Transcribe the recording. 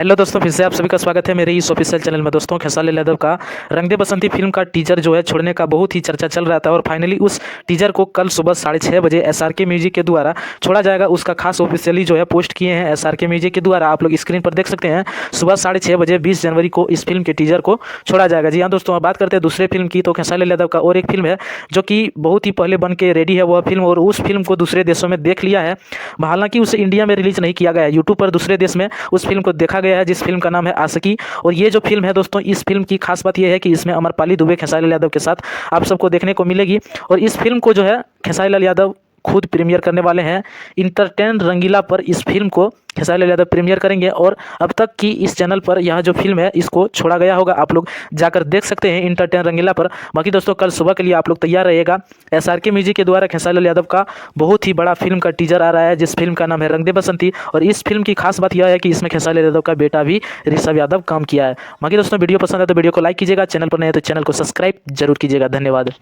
Hello दोस्तों, फिर से आप सभी का स्वागत है मेरे इस ऑफिशियल चैनल में। दोस्तों, खेसारी लाल यादव का रंग दे बसंती फिल्म का टीजर जो है छोड़ने का बहुत ही चर्चा चल रहा था और फाइनली उस टीजर को कल सुबह 6:30 बजे SRK म्यूजिक के द्वारा छोड़ा जाएगा। उसका खास ऑफिशियली जो है पोस्ट किए हैं SRK म्यूजिक के द्वारा। आप लोग स्क्रीन पर देख सकते हैं, सुबह 6:30 बजे 20 जनवरी को इस फिल्म के टीजर को छोड़ा जाएगा। जी हाँ दोस्तों, अब बात करते हैं दूसरे फिल्म की। तो खेसारी लाल यादव का और एक फिल्म है जो कि बहुत ही पहले बन के रेडी है वह फिल्म, और उस फिल्म को दूसरे देशों में देख लिया है। हालांकि उसे इंडिया में रिलीज नहीं किया गया है, यूट्यूब पर दूसरे देश में उस फिल्म को देखा गया है, जिस फिल्म का नाम है आशिकी। और ये जो फिल्म है दोस्तों, इस फिल्म की खास बात यह है कि इसमें अमरपाली दुबे खेसारी लाल यादव के साथ आप सबको देखने को मिलेगी। और इस फिल्म को जो है खेसारी लाल यादव खुद प्रीमियर करने वाले हैं। इंटरटेन रंगीला पर इस फिल्म को खेसारी लाल यादव प्रीमियर करेंगे। और अब तक की इस चैनल पर यह जो फिल्म है इसको छोड़ा गया होगा, आप लोग जाकर देख सकते हैं इंटरटेन रंगीला पर। बाकी दोस्तों, कल सुबह के लिए आप लोग तैयार रहिएगा। SRK म्यूजिक के द्वारा खेसारी लाल यादव का बहुत ही बड़ा फिल्म का टीजर आ रहा है, जिस फिल्म का नाम है रंग दे बसंती। और इस फिल्म की खास बात यह है कि इसमें खेसारी लाल यादव का बेटा भी ऋषभ यादव काम किया है। बाकी दोस्तों, वीडियो पसंद है तो वीडियो को लाइक कीजिएगा, चैनल पर नए तो चैनल को सब्सक्राइब जरूर कीजिएगा। धन्यवाद।